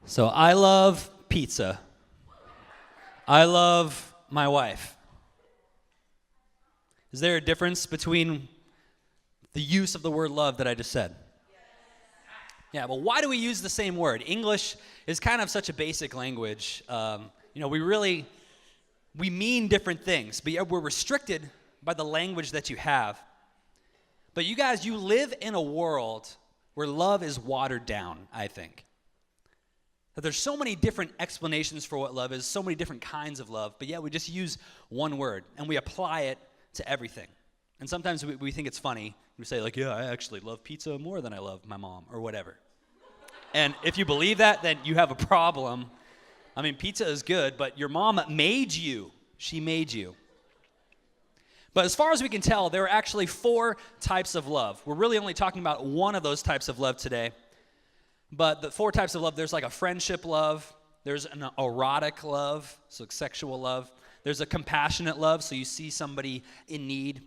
So I love pizza. I love my wife. Is there a difference between the use of the word love that I just said? Yeah, well, why do we use the same word? English is kind of such a basic language. We mean different things, but yet we're restricted by the language that you have. But you guys, you live in a world where love is watered down, I think. That there's so many different explanations for what love is, so many different kinds of love, but yet we just use one word, and we apply it to everything. And sometimes we think it's funny. We say, like, yeah, I actually love pizza more than I love my mom, or whatever. And if you believe that, then you have a problem. I mean, pizza is good, but your mom made you. She made you. But as far as we can tell, there are actually 4 types of love. We're really only talking about one of those types of love today. But the 4 types of love, there's like a friendship love, there's an erotic love, so sexual love, there's a compassionate love, so you see somebody in need,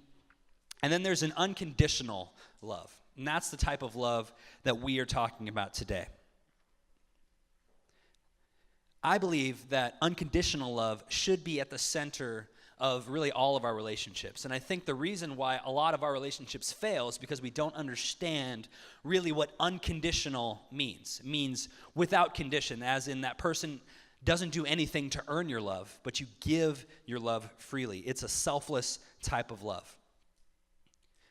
and then there's an unconditional love, and that's the type of love that we are talking about today. I believe that unconditional love should be at the center of really all of our relationships. And I think the reason why a lot of our relationships fail is because we don't understand really what unconditional means. It means without condition, as in that person doesn't do anything to earn your love, but you give your love freely. It's a selfless type of love.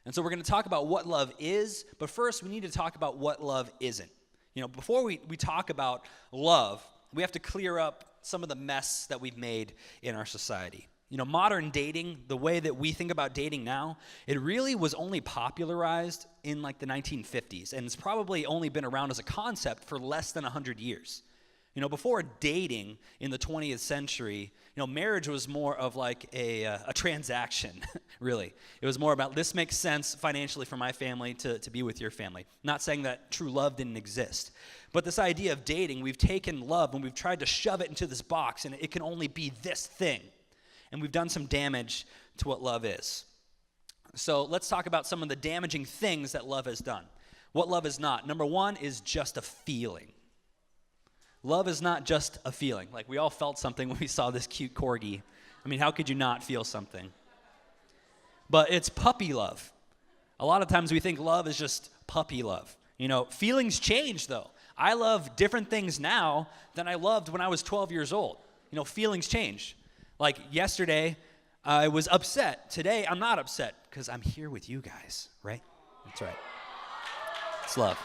And so we're going to talk about what love is, but first we need to talk about what love isn't. You know, before we talk about love, we have to clear up some of the mess that we've made in our society. You know, modern dating, the way that we think about dating now, it really was only popularized in like the 1950s, and it's probably only been around as a concept for less than 100 years. You know, before dating in the 20th century, you know, marriage was more of like a transaction, really. It was more about, this makes sense financially for my family to be with your family. Not saying that true love didn't exist. But this idea of dating, we've taken love and we've tried to shove it into this box, and it can only be this thing. And we've done some damage to what love is. So let's talk about some of the damaging things that love has done. What love is not. Number 1 is just a feeling. Love is not just a feeling. Like, we all felt something when we saw this cute corgi. I mean, how could you not feel something? But it's puppy love. A lot of times we think love is just puppy love. You know, feelings change, though. I love different things now than I loved when I was 12 years old. You know, feelings change. Like yesterday, I was upset. Today, I'm not upset because I'm here with you guys, right? That's right. It's love.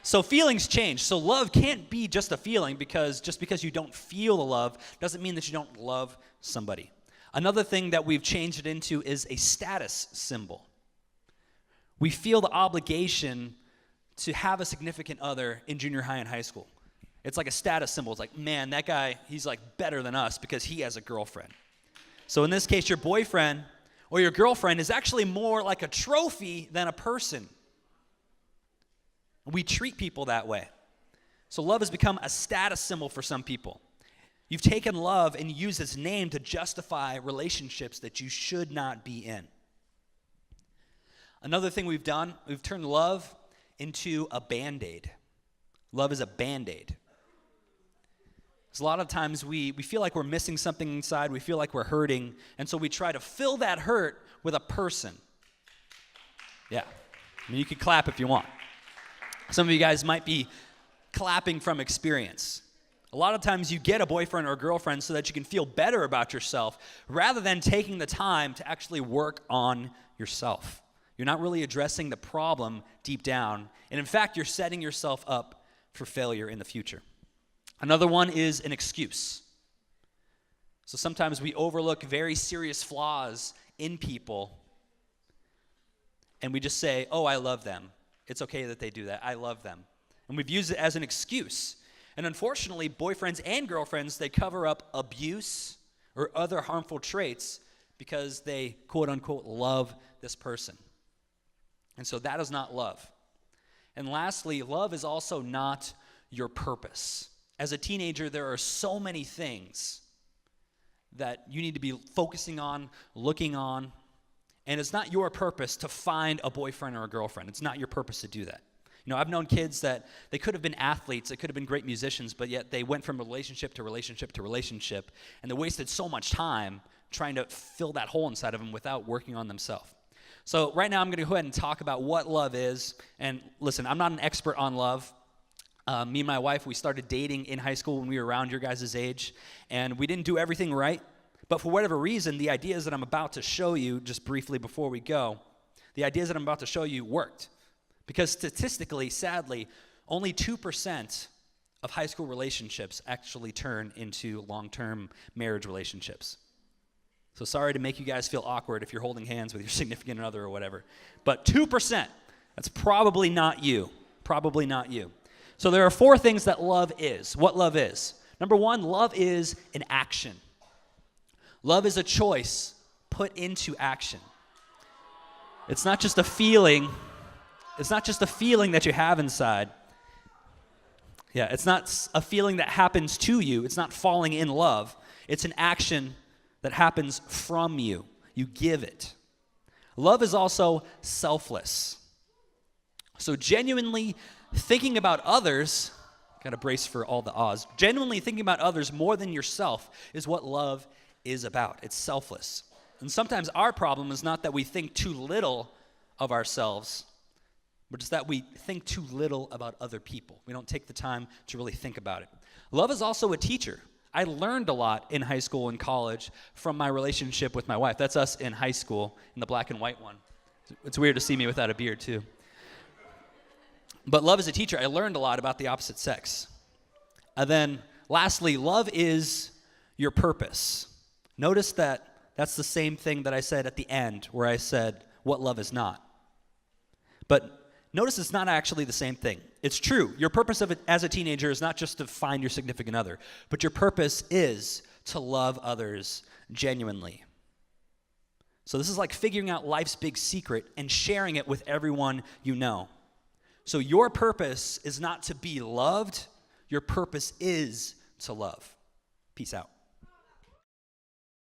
So feelings change. So love can't be just a feeling, because just because you don't feel the love doesn't mean that you don't love somebody. Another thing that we've changed it into is a status symbol. We feel the obligation to have a significant other in junior high and high school. It's like a status symbol. It's like, man, that guy, he's like better than us because he has a girlfriend. So in this case, your boyfriend or your girlfriend is actually more like a trophy than a person. We treat people that way. So love has become a status symbol for some people. You've taken love and used its name to justify relationships that you should not be in. Another thing we've done, we've turned love into a Band-Aid. Love is a Band-Aid. A lot of times we feel like we're missing something inside, we feel like we're hurting, and so we try to fill that hurt with a person. Yeah, I mean, you can clap if you want. Some of you guys might be clapping from experience. A lot of times you get a boyfriend or a girlfriend so that you can feel better about yourself, rather than taking the time to actually work on yourself. You're not really addressing the problem deep down, and in fact, you're setting yourself up for failure in the future. Another one is an excuse. So sometimes we overlook very serious flaws in people, and we just say, oh, I love them. It's okay that they do that. I love them. And we've used it as an excuse. And unfortunately, boyfriends and girlfriends, they cover up abuse or other harmful traits because they, quote unquote, love this person. And so that is not love. And lastly, love is also not your purpose. As a teenager, there are so many things that you need to be focusing on, looking on, and it's not your purpose to find a boyfriend or a girlfriend. It's not your purpose to do that. You know, I've known kids that they could have been athletes, they could have been great musicians, but yet they went from relationship to relationship to relationship, and they wasted so much time trying to fill that hole inside of them without working on themselves. So right now I'm going to go ahead and talk about what love is. And listen, I'm not an expert on love. Me and my wife, we started dating in high school when we were around your guys' age, and we didn't do everything right. But for whatever reason, the ideas that I'm about to show you, just briefly before we go, the ideas that I'm about to show you worked. Because statistically, sadly, only 2% of high school relationships actually turn into long-term marriage relationships. So sorry to make you guys feel awkward if you're holding hands with your significant other or whatever. But 2%, that's probably not you. Probably not you. So there are 4 things that love is. What love is. Number 1, love is an action. Love is a choice put into action. It's not just a feeling. It's not just a feeling that you have inside. Yeah, it's not a feeling that happens to you. It's not falling in love. It's an action that happens from you. You give it. Love is also selfless. So genuinely thinking about others, got to brace for all the ahs, genuinely thinking about others more than yourself is what love is about. It's selfless. And sometimes our problem is not that we think too little of ourselves, but it's that we think too little about other people. We don't take the time to really think about it. Love is also a teacher. I learned a lot in high school and college from my relationship with my wife. That's us in high school, in the black and white one. It's weird to see me without a beard, too. But love is a teacher. I learned a lot about the opposite sex. And then, lastly, love is your purpose. Notice that that's the same thing that I said at the end, where I said what love is not. But notice it's not actually the same thing. It's true. Your purpose of it as a teenager is not just to find your significant other, but your purpose is to love others genuinely. So this is like figuring out life's big secret and sharing it with everyone you know. So your purpose is not to be loved. Your purpose is to love. Peace out.